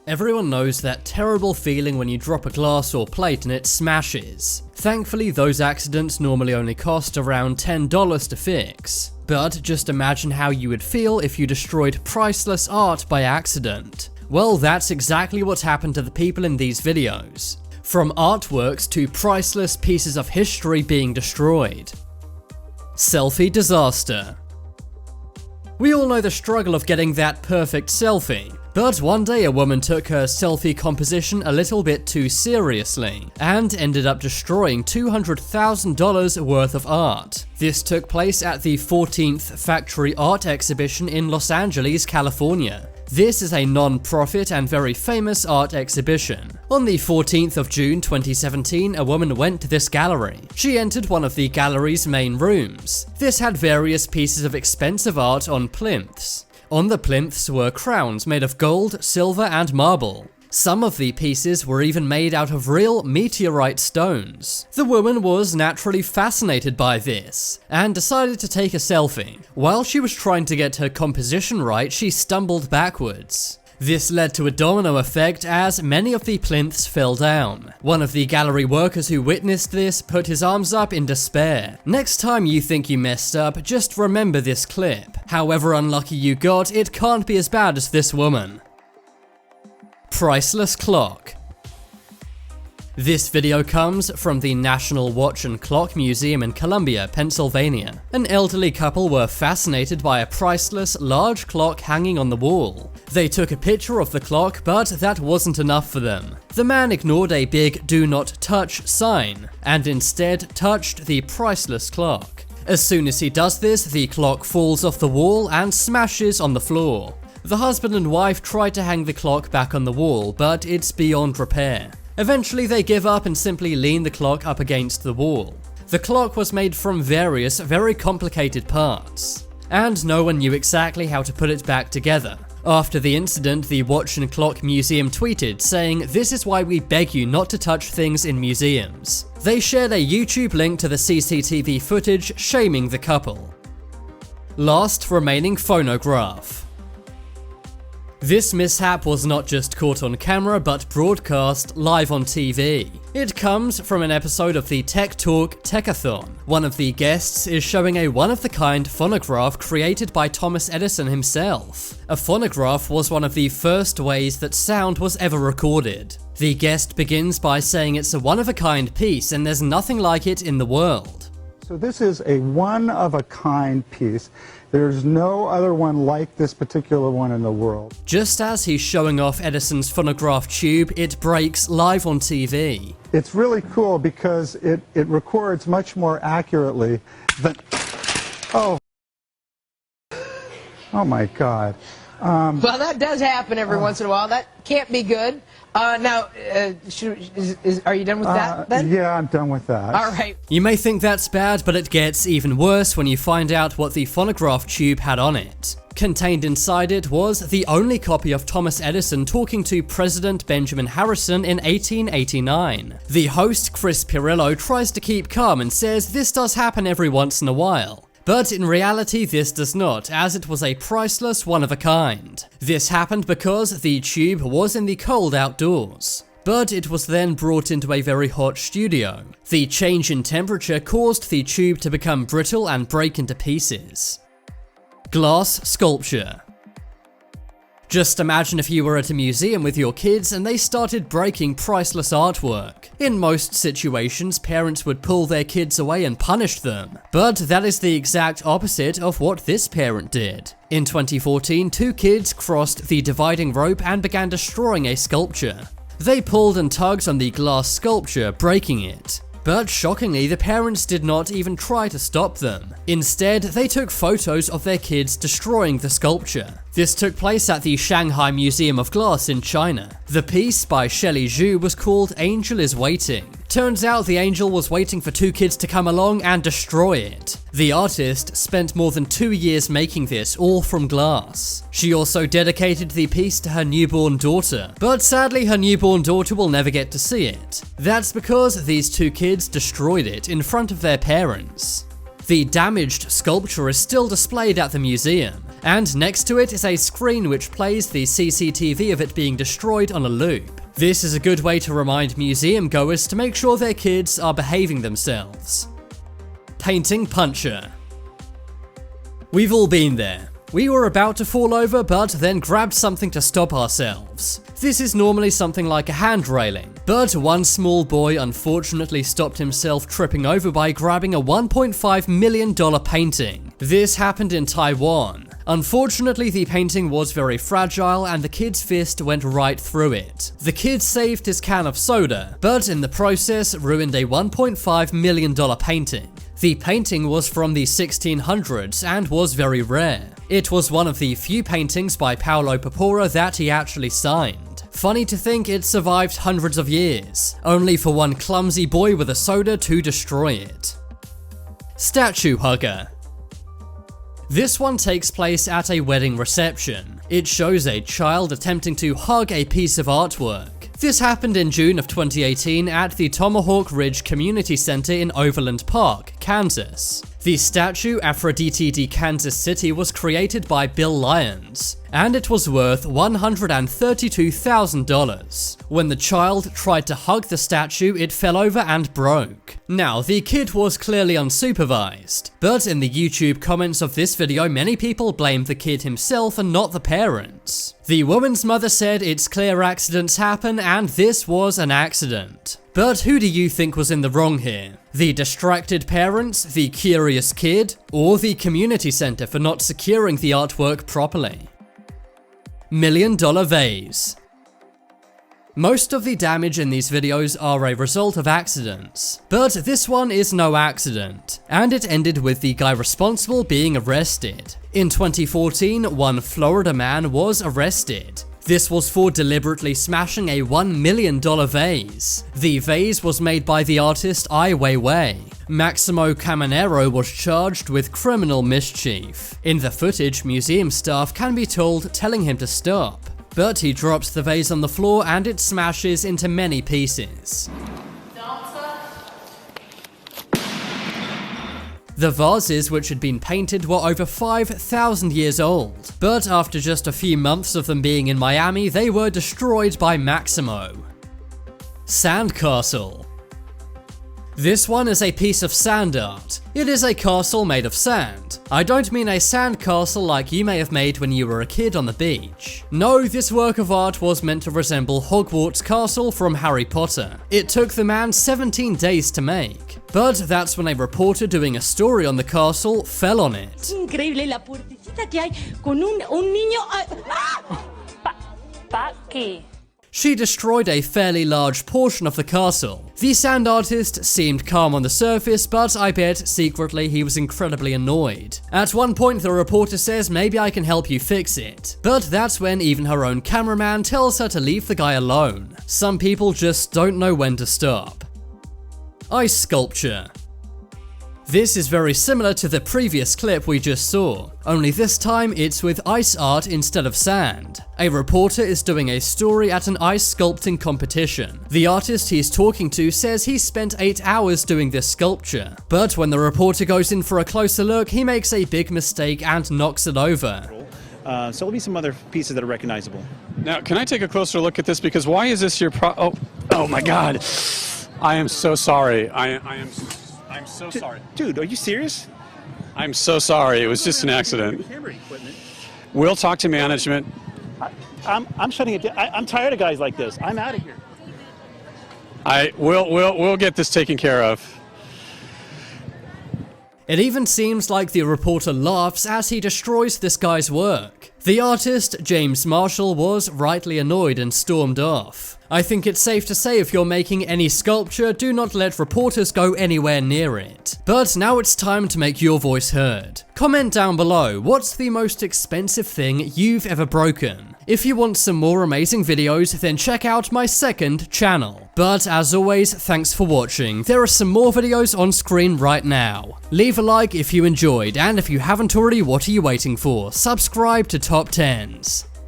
Everyone knows that terrible feeling when you drop a glass or plate and it smashes. Thankfully, those accidents normally only cost around $10 to fix. But just imagine how you would feel if you destroyed priceless art by accident. Well, that's exactly what happened to the people in these videos. From artworks to priceless pieces of history being destroyed. Selfie disaster. We all know the struggle of getting that perfect selfie. But one day a woman took her selfie composition a little bit too seriously and ended up destroying $200,000 worth of art. This took place at the 14th Factory Art Exhibition in Los Angeles, California. This is a non-profit and very famous art exhibition. On the 14th of June 2017, a woman went to this gallery. She entered one of the gallery's main rooms. This had various pieces of expensive art on plinths. On the plinths were crowns made of gold, silver, and marble. Some of the pieces were even made out of real meteorite stones. The woman was naturally fascinated by this, and decided to take a selfie. While she was trying to get her composition right, she stumbled backwards. This led to a domino effect as many of the plinths fell down. One of the gallery workers who witnessed this put his arms up in despair. Next time you think you messed up, just remember this clip. However unlucky you got, it can't be as bad as this woman. Priceless clock. This video comes from the National Watch and Clock Museum in Columbia, Pennsylvania. An elderly couple were fascinated by a priceless, large clock hanging on the wall. They took a picture of the clock, but that wasn't enough for them. The man ignored a big "Do Not Touch" sign, and instead touched the priceless clock. As soon as he does this, the clock falls off the wall and smashes on the floor. The husband and wife tried to hang the clock back on the wall, but it's beyond repair. Eventually they give up and simply lean the clock up against the wall. The clock was made from various, very complicated parts, and no one knew exactly how to put it back together. After the incident, the Watch and Clock Museum tweeted saying, "This is why we beg you not to touch things in museums." They shared a YouTube link to the CCTV footage shaming the couple. Last remaining phonograph. This mishap was not just caught on camera, but broadcast live on TV. It comes from an episode of the Tech Talk Techathon. One of the guests is showing a one-of-the-kind phonograph created by Thomas Edison himself. A phonograph was one of the first ways that sound was ever recorded. The guest begins by saying it's a one-of-a-kind piece and there's nothing like it in the world. So this is a one-of-a-kind piece. There's no other one like this particular one in the world. Just as he's showing off Edison's phonograph tube, it breaks live on TV. It's really cool because it records much more accurately than... Oh my God. Well, that does happen every once in a while. That can't be good. Now, are you done with that then? Yeah, I'm done with that. All right. You may think that's bad, but it gets even worse when you find out what the phonograph tube had on it. Contained inside it was the only copy of Thomas Edison talking to President Benjamin Harrison in 1889. The host, Chris Pirillo, tries to keep calm and says this does happen every once in a while. But in reality this does not, as it was a priceless one-of-a-kind. This happened because the tube was in the cold outdoors. But it was then brought into a very hot studio. The change in temperature caused the tube to become brittle and break into pieces. Glass sculpture. Just imagine if you were at a museum with your kids and they started breaking priceless artwork. In most situations, parents would pull their kids away and punish them. But that is the exact opposite of what this parent did. In 2014, two kids crossed the dividing rope and began destroying a sculpture. They pulled and tugged on the glass sculpture, breaking it. But shockingly, the parents did not even try to stop them. Instead, they took photos of their kids destroying the sculpture. This took place at the Shanghai Museum of Glass in China. The piece by Shelley Zhu was called Angel is Waiting. Turns out the angel was waiting for two kids to come along and destroy it. The artist spent more than 2 years making this, all from glass. She also dedicated the piece to her newborn daughter, but sadly her newborn daughter will never get to see it. That's because these two kids destroyed it in front of their parents. The damaged sculpture is still displayed at the museum, and next to it is a screen which plays the CCTV of it being destroyed on a loop. This is a good way to remind museum goers to make sure their kids are behaving themselves. Painting puncher. We've all been there. We were about to fall over, but then grabbed something to stop ourselves. This is normally something like a hand railing, but one small boy unfortunately stopped himself tripping over by grabbing a $1.5 million painting. This happened in Taiwan. Unfortunately, the painting was very fragile and the kid's fist went right through it. The kid saved his can of soda, but in the process ruined a $1.5 million painting. The painting was from the 1600s and was very rare. It was one of the few paintings by Paulo Pepora that he actually signed. Funny to think it survived hundreds of years, only for one clumsy boy with a soda to destroy it. Statue hugger. This one takes place at a wedding reception. It shows a child attempting to hug a piece of artwork. This happened in June of 2018 at the Tomahawk Ridge Community Center in Overland Park, Kansas. The statue Aphrodite de Kansas City was created by Bill Lyons, and it was worth $132,000. When the child tried to hug the statue, it fell over and broke. Now, the kid was clearly unsupervised, but in the YouTube comments of this video, many people blame the kid himself and not the parents. The woman's mother said it's clear accidents happen and this was an accident. But who do you think was in the wrong here? The distracted parents, the curious kid, or the community center for not securing the artwork properly? $1 million vase. Most of the damage in these videos are a result of accidents, but this one is no accident, and it ended with the guy responsible being arrested. In 2014, one Florida man was arrested. This was for deliberately smashing a $1 million vase. The vase was made by the artist Ai Weiwei. Maximo Caminero was charged with criminal mischief. In the footage, museum staff can be told telling him to stop, but he drops the vase on the floor and it smashes into many pieces. The vases which had been painted were over 5,000 years old, but after just a few months of them being in Miami, they were destroyed by Maximo. Sandcastle. This one is a piece of sand art. It is a castle made of sand. I don't mean a sand castle like you may have made when you were a kid on the beach. No, this work of art was meant to resemble Hogwarts Castle from Harry Potter. It took the man 17 days to make. But that's when a reporter doing a story on the castle fell on it. Increíble la puertecita que hay con un niño. Paqui. She destroyed a fairly large portion of the castle. The sand artist seemed calm on the surface, but I bet secretly he was incredibly annoyed. At one point, the reporter says, "Maybe I can help you fix it." But that's when even her own cameraman tells her to leave the guy alone. Some people just don't know when to stop. Ice sculpture. This is very similar to the previous clip we just saw, only this time it's with ice art instead of sand. A reporter is doing a story at an ice sculpting competition. The artist he's talking to says he spent 8 hours doing this sculpture, but when the reporter goes in for a closer look, he makes a big mistake and knocks it over. So there'll be some other pieces that are recognizable. Now, can I take a closer look at this? Because why is this your oh my God. I am so sorry. I'm so sorry. Dude, are you serious? I'm so sorry. It was just an accident. Camera equipment. We'll talk to management. I'm shutting it down. I'm tired of guys like this. I'm out of here. We'll get this taken care of. It even seems like the reporter laughs as he destroys this guy's work. The artist, James Marshall, was rightly annoyed and stormed off. I think it's safe to say if you're making any sculpture, do not let reporters go anywhere near it. But now it's time to make your voice heard. Comment down below, what's the most expensive thing you've ever broken? If you want some more amazing videos, then check out my second channel. But as always, thanks for watching. There are some more videos on screen right now. Leave a like if you enjoyed, and if you haven't already, what are you waiting for? Subscribe to Top 10s.